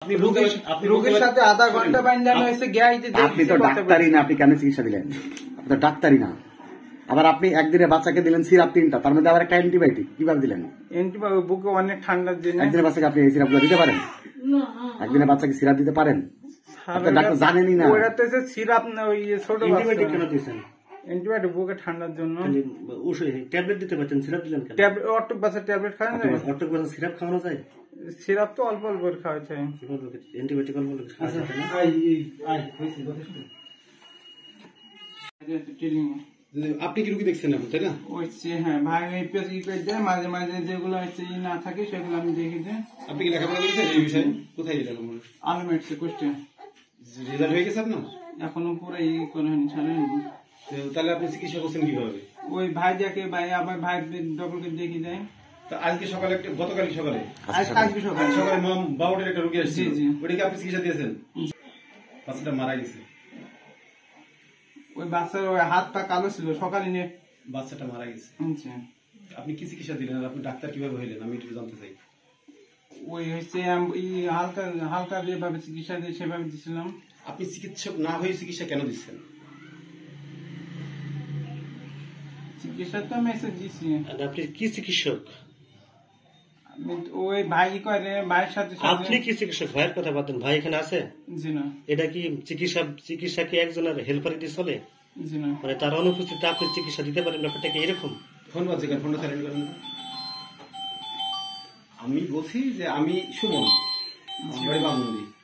রোগীর সাথে আধা ঘন্টা বাঁধানো হয়েছে গ্যাস। আপনি তো ডাক্তারই না, আপনি কেন চিকিৎসা দিলেন? আপনি তো ডাক্তারই না। আবার আপনি একদিনে বাচ্চাকে দিলেন সিরাপ 3টা, তার মধ্যে আবার একটা অ্যান্টিবায়োটিক, কিভাবে দিলেন? অ্যান্টিবায়োটিক বুকে অনেক ঠান্ডার জন্য। একদিনে বাচ্চাকে আপনি এই সিরাপগুলো দিতে পারেন? একদিনে বাচ্চাকে সিরাপ দিতে পারেন? আপনি ডাক্তার জানেনই না। ওটা তো সিরাপ না, ওই ছোট অ্যান্টিবায়োটিক কেন দিয়েছেন? অ্যান্টিবায়োটিক বুকে ঠান্ডার জন্য। ওষুধ ট্যাবলেট দিতে পারতেন, সিরাপ দিলেন কেন? ট্যাবলেট অটক বাসের ট্যাবলেট খাওয়া যায়? অটক বাসের সিরাপ খাওয়ানো যায়? সিরাপ তো অল্প অল্প খাওয়া যায়। অ্যান্টিবায়োটিক অল্প অল্প খাওয়া যায় না? আপনি কি রোগী দেখছেন এখন, তাই না? হ্যাঁ ভাই, মাঝে মাঝে যেগুলো না থাকে সেগুলো আমি দেখি যে। আপনি কি লেখাপড়া করেছেন এই বিষয়ে? কোথায় লেখাপড়া? আলমেটসে কুষ্টিয়া। রেজাল্ট হয়ে গেছে আপনার? এখনো পুরো করেন ছাড়েন। তাহলে আপনি চিকিৎসা করছেন কিভাবে? ওই ভাই দেখে, ভাই আবার ভাই ডক্টরকে দেখি যায়। আজকে সকালে গতকালই সকালে আজকে সকালে বাবুটির একটা রোগী আসছে, ওটাকে আপনি চিকিৎসা দিয়েছেন? বাচ্চাটা মারা গেছে। ওই বাচ্চার ওই হাত পা কালো ছিল, সকালে নিয়ে বাচ্চাটা মারা গেছে। আপনি কি চিকিৎসা দিলেন? আপনি ডাক্তার কিভাবে হইলেন আমি একটু জানতে চাই। ওই হালকা হালকা যেভাবে চিকিৎসা দিয়ে সেভাবে দিছিলাম। আপনি চিকিৎসক না হয়ে চিকিৎসা কেন দিচ্ছেন? চিকিৎসা তো আমি এসে দিছি। আপনি কি চিকিৎসক? ওই ভাই করে, ভাইয়ের সাথে। আপনি কি চিকিৎসক? ভাইয়ের কথা বাদ দেন, ভাই এখানে আছে? জি না। এটা কি চিকিৎসা কি একজনের হেল্পার দিয়ে চলে? জি না। মানে তার অনুপস্থিতিতে আপনি চিকিৎসা দিতে পারেন, ব্যাপারটা কি এরকম? আমি বলছি যে আমি সুমন,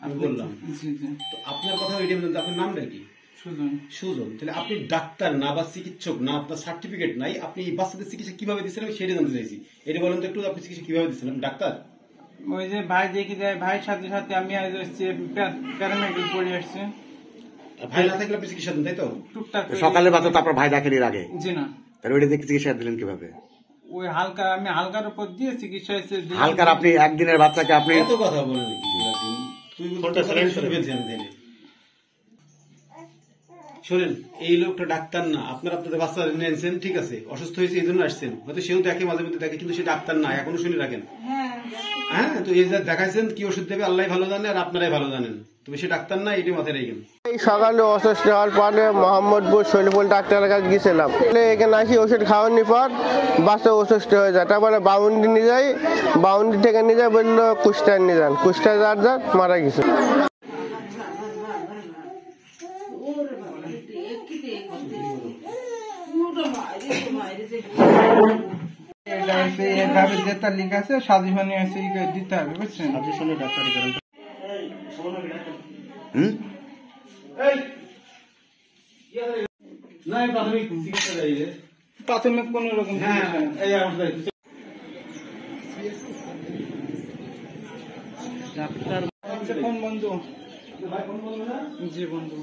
আমি বললাম তো আপনার কথা আপনার নামটা কি? সুজন। তাহলে আপনি ডাক্তার না বা চিকিৎসক না, আপনার সার্টিফিকেট নাই, আপনি এই বাচ্চাদের চিকিৎসা কিভাবে দিচ্ছেন আমি সেটা জানতে চাইছি। এটা বলেন তো একটু, আপনি চিকিৎসা কিভাবে দিচ্ছেন? আপনি ডাক্তার? ওই যে ভাই দেখি যায়, ভাইয়ের সাথে সাথে আমি প্যারামেডিক পড়ে আসছি। ভাই না থাকলে আপনি চিকিৎসা দেন, তাই তো? টুকটাক সকালে বাচ্চা, তারপর ভাই ডাকেন এর আগে? জি না। তাহলে ওইটা দেখে চিকিৎসা দিলেন কিভাবে? ওই আমি হালকার উপর দিয়ে চিকিৎসা। হালকার আপনি একদিনের বাচ্চাকে আপনি এত কথা বলেন? শোনেন, এই লোকটা ডাক্তার না। আপনাদের বাচ্চা নিয়েছেন, ঠিক আছে, অসুস্থ হয়েছে এই জন্য আসছেন, হয়তো সেও দেখে মাঝে মধ্যে দেখে, কিন্তু সে ডাক্তার না। এখনো শুনে রাখেন। হ্যাঁ, তো এই যে দেখাইছেন কি ওষুধ দেবে আল্লাহ ভালো জানে, আর আপনারাই ভালো জানেন, তবে সে ডাক্তার না, এটি মাথায় রেখেন। এই সকালে অসুস্থ হওয়ার পরে মোহাম্মদপুর শৈলপুর ডাক্তারের কাছে গেছিলাম। এখানে আসি ওষুধ খাওয়ানোর পর বাচ্চা অসুস্থ হয়ে যায়। তারপরে বাউন্ডি নিয়ে যাই, বাউন্ডি থেকে নিয়ে যায়, বললো কুষ্টায় নিয়ে যান। কুষ্টায় যার মারা গেছে। এভাবে যেটা লিখা আছে সাজেশনে আছে, দিতে হবে, বুঝছেন? প্রাথমিক কোন রকম ডাক্তার কোন বন্ধু? জি বন্ধু।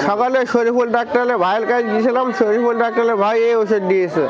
সকালে শরীফুল ডাক্তারের ভাইয়ের কাছে গিয়েছিলাম, শরীফুল ডাক্তারের ভাই এই ওষুধ দিয়েছে।